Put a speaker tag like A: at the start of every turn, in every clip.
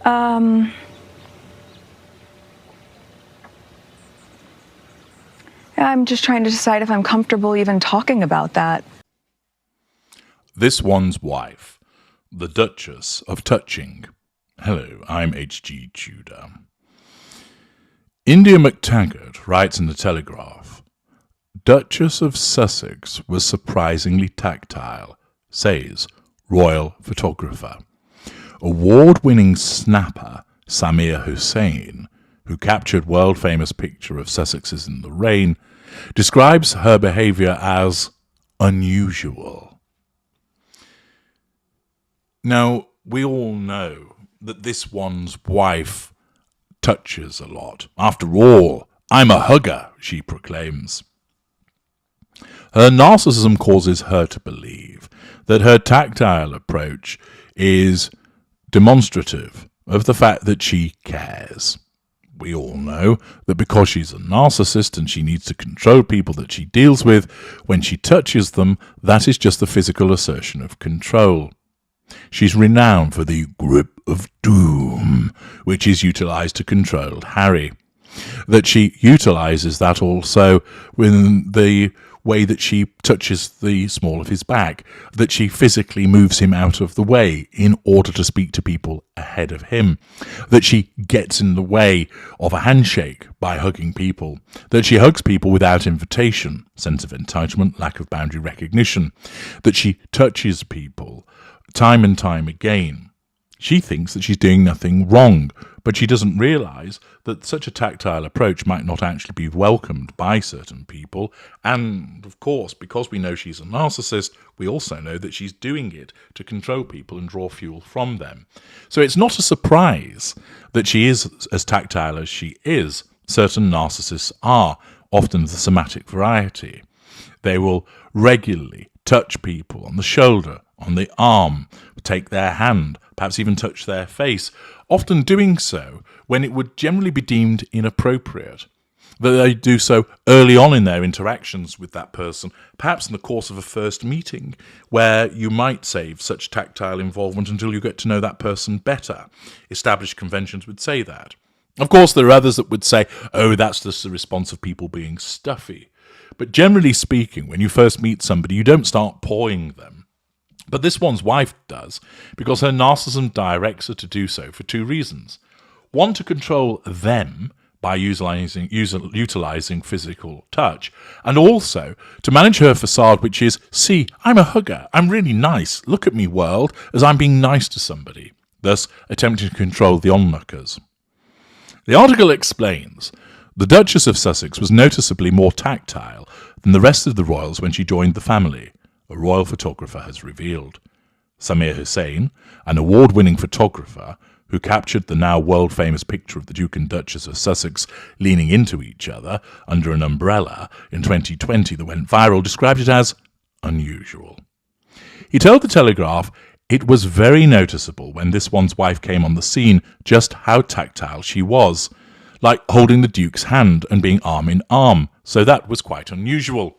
A: I'm just trying to decide if I'm comfortable even talking about that.
B: This one's wife, the Duchess of Touching. Hello, I'm H.G. Tudor. India McTaggart writes in the Telegraph, Duchess of Sussex was surprisingly tactile, says royal photographer. Award-winning snapper Samir Hussain, who captured world-famous picture of Sussex's in the rain, describes her behaviour as unusual. Now, we all know that this one's wife touches a lot. After all, I'm a hugger, she proclaims. Her narcissism causes her to believe that her tactile approach is demonstrative of the fact that she cares. We all know that because she's a narcissist and she needs to control people that she deals with, when she touches them, that is just the physical assertion of control. She's renowned for the grip of doom, which is utilised to control Harry. That she utilises that also in the way that she touches the small of his back, that she physically moves him out of the way in order to speak to people ahead of him, that she gets in the way of a handshake by hugging people, that she hugs people without invitation, sense of entitlement, lack of boundary recognition, that she touches people time and time again. She thinks that she's doing nothing wrong, but she doesn't realise that such a tactile approach might not actually be welcomed by certain people. And, of course, because we know she's a narcissist, we also know that she's doing it to control people and draw fuel from them. So it's not a surprise that she is as tactile as she is. Certain narcissists are, often the somatic variety. They will regularly touch people on the shoulder, on the arm, take their hand, perhaps even touch their face, often doing so when it would generally be deemed inappropriate. That they do so early on in their interactions with that person, perhaps in the course of a first meeting, where you might save such tactile involvement until you get to know that person better. Established conventions would say that. Of course, there are others that would say, oh, that's just the response of people being stuffy. But generally speaking, when you first meet somebody, you don't start pawing them. But this one's wife does, because her narcissism directs her to do so for two reasons. One, to control them by utilizing physical touch, and also to manage her facade, which is, see, I'm a hugger, I'm really nice, look at me world, as I'm being nice to somebody, thus attempting to control the onlookers. The article explains the Duchess of Sussex was noticeably more tactile than the rest of the royals when she joined the family, a royal photographer has revealed. Samir Hussain, an award-winning photographer who captured the now world-famous picture of the Duke and Duchess of Sussex leaning into each other under an umbrella in 2020 that went viral, described it as unusual. He told the Telegraph it was very noticeable when this one's wife came on the scene just how tactile she was, like holding the Duke's hand and being arm in arm, so that was quite unusual.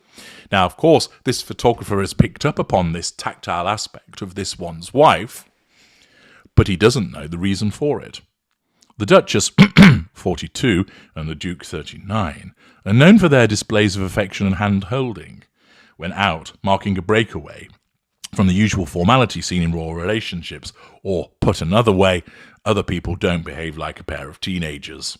B: Now, of course, this photographer has picked up upon this tactile aspect of this one's wife, but he doesn't know the reason for it. The Duchess, 42, and the Duke, 39, are known for their displays of affection and hand-holding when out, marking a breakaway from the usual formality seen in royal relationships, or, put another way, other people don't behave like a pair of teenagers.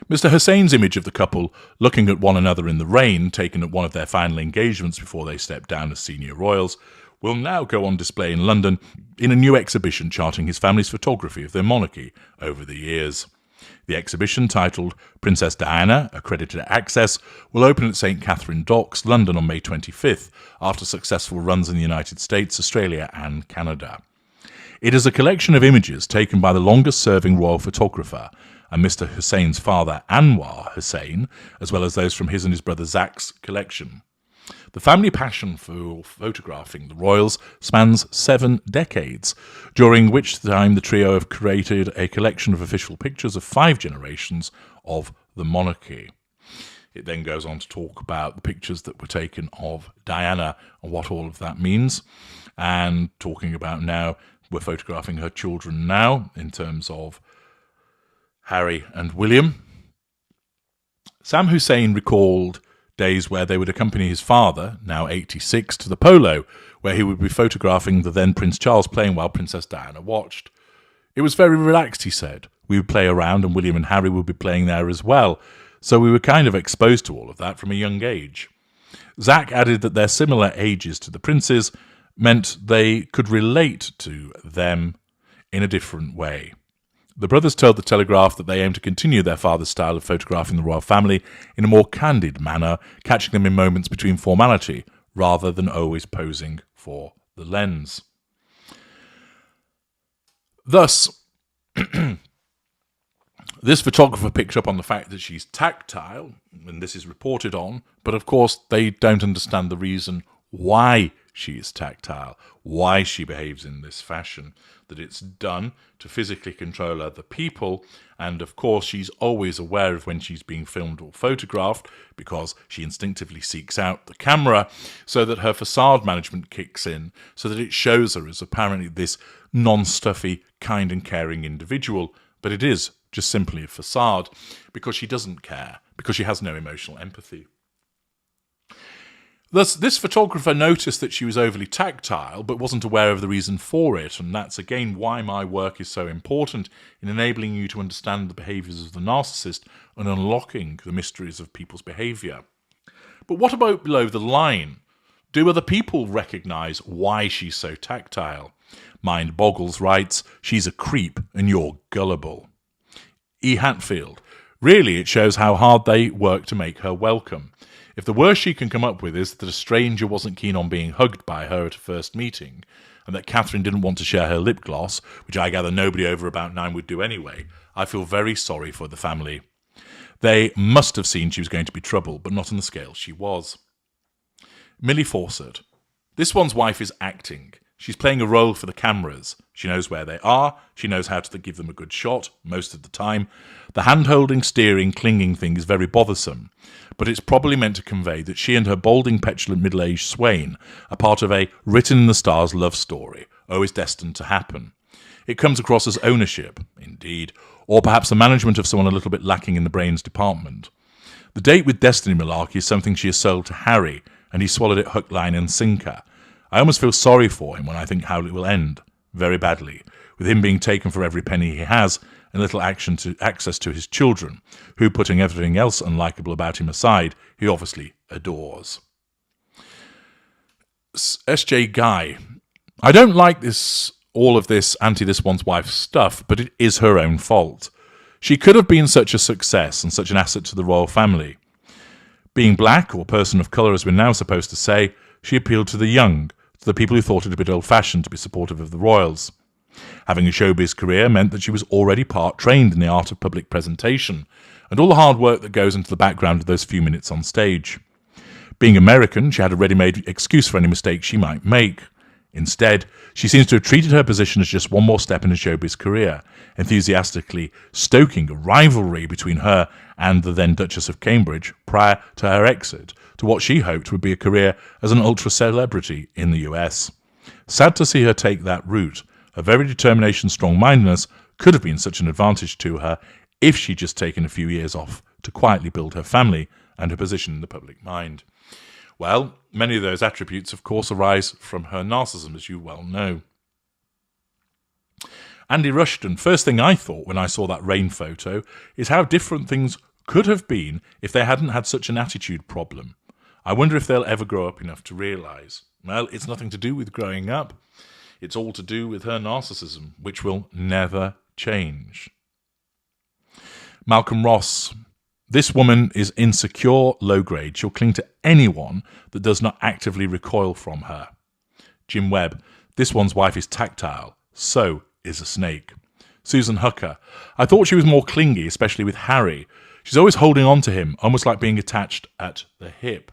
B: Mr. Hussain's image of the couple looking at one another in the rain, taken at one of their final engagements before they stepped down as senior royals, will now go on display in London in a new exhibition charting his family's photography of their monarchy over the years. The exhibition, titled Princess Diana, Accredited Access, will open at St. Catherine Docks, London on May 25th, after successful runs in the United States, Australia and Canada. It is a collection of images taken by the longest-serving royal photographer, and Mr. Hussain's father, Anwar Hussain, as well as those from his and his brother Zach's collection. The family passion for photographing the royals spans 7 decades, during which time the trio have created a collection of official pictures of 5 generations of the monarchy. It then goes on to talk about the pictures that were taken of Diana and what all of that means, and talking about now were photographing her children now, in terms of Harry and William. Sam Hussein recalled days where they would accompany his father, now 86, to the polo, where he would be photographing the then Prince Charles playing while Princess Diana watched. It was very relaxed, he said. We would play around and William and Harry would be playing there as well, so we were kind of exposed to all of that from a young age. Zach added that their similar ages to the princes meant they could relate to them in a different way. The brothers told the Telegraph that they aim to continue their father's style of photographing the royal family in a more candid manner, catching them in moments between formality rather than always posing for the lens. Thus, this photographer picked up on the fact that she's tactile, and this is reported on, but of course they don't understand the reason why she is tactile, why she behaves in this fashion, that it's done to physically control other people, and of course she's always aware of when she's being filmed or photographed because she instinctively seeks out the camera, so that her facade management kicks in, so that it shows her as apparently this non-stuffy, kind and caring individual, but it is just simply a facade, because she doesn't care, because she has no emotional empathy. Thus, this photographer noticed that she was overly tactile, but wasn't aware of the reason for it, and that's again why my work is so important in enabling you to understand the behaviours of the narcissist and unlocking the mysteries of people's behaviour. But what about below the line? Do other people recognise why she's so tactile? Mind Boggles writes, "She's a creep and you're gullible." E. Hatfield, "Really, it shows how hard they work to make her welcome. If the worst she can come up with is that a stranger wasn't keen on being hugged by her at a first meeting, and that Catherine didn't want to share her lip gloss, which I gather nobody over about 9 would do anyway, I feel very sorry for the family. They must have seen she was going to be trouble, but not on the scale she was." Millie Fawcett, "This one's wife is acting. She's playing a role for the cameras. She knows where they are. She knows how to give them a good shot, most of the time. The hand-holding, steering, clinging thing is very bothersome, but it's probably meant to convey that she and her balding, petulant, middle-aged swain are part of a written-in-the-stars love story, always destined to happen. It comes across as ownership, indeed, or perhaps the management of someone a little bit lacking in the brains department. The date with Destiny malarkey is something she has sold to Harry, and he swallowed it hook, line and sinker. I almost feel sorry for him when I think how it will end, very badly, with him being taken for every penny he has and little access to his children, who, putting everything else unlikable about him aside, he obviously adores." S.J. Guy, "I don't like all of this anti-this one's wife stuff, but it is her own fault. She could have been such a success and such an asset to the royal family. Being black, or person of colour as we're now supposed to say, she appealed to the young, to the people who thought it a bit old-fashioned to be supportive of the royals. Having a showbiz career meant that she was already part-trained in the art of public presentation, and all the hard work that goes into the background of those few minutes on stage. Being American, she had a ready-made excuse for any mistakes she might make. Instead, she seems to have treated her position as just one more step in a showbiz career, enthusiastically stoking a rivalry between her and the then Duchess of Cambridge prior to her exit to what she hoped would be a career as an ultra-celebrity in the US. Sad to see her take that route. Her very determination, strong-mindedness could have been such an advantage to her if she'd just taken a few years off to quietly build her family and her position in the public mind. Well, many of those attributes, of course, arise from her narcissism, as you well know. Andy Rushton, first thing I thought when I saw that rain photo is how different things could have been if they hadn't had such an attitude problem. I wonder if they'll ever grow up enough to realise. Well, it's nothing to do with growing up. It's all to do with her narcissism, which will never change. Malcolm Ross, this woman is insecure, low-grade. She'll cling to anyone that does not actively recoil from her. Jim Webb, this one's wife is tactile. So is a snake. Susan Hucker, I thought she was more clingy, especially with Harry. She's always holding on to him, almost like being attached at the hip.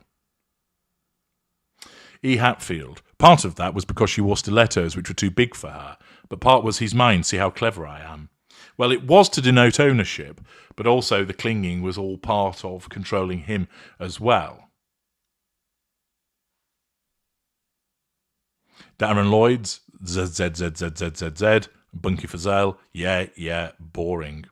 B: E. Hatfield, part of that was because she wore stilettos, which were too big for her, but part was he's mine, see how clever I am. Well, it was to denote ownership, but also the clinging was all part of controlling him as well. Darren Lloyd's ZZZZZZZ. Bunky Fazell, yeah, boring.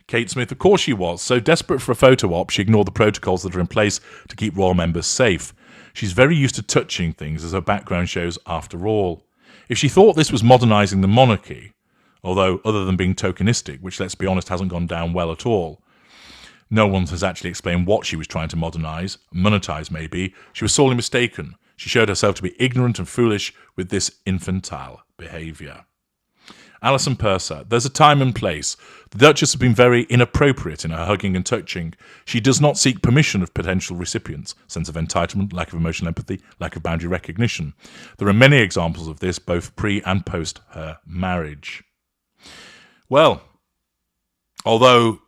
B: Kate Smith, of course she was. So desperate for a photo op, she ignored the protocols that are in place to keep royal members safe. She's very used to touching things, as her background shows after all. If she thought this was modernising the monarchy, although other than being tokenistic, which let's be honest hasn't gone down well at all, no one has actually explained what she was trying to modernise, monetise maybe, she was sorely mistaken. She showed herself to be ignorant and foolish with this infantile behaviour. Alison Purser, there's a time and place. The Duchess has been very inappropriate in her hugging and touching. She does not seek permission of potential recipients. Sense of entitlement, lack of emotional empathy, lack of boundary recognition. There are many examples of this, both pre and post her marriage. Well, although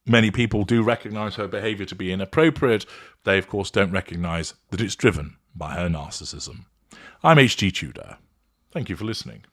B: many people do recognise her behaviour to be inappropriate, they of course don't recognise that it's driven by her narcissism. I'm H.G. Tudor. Thank you for listening.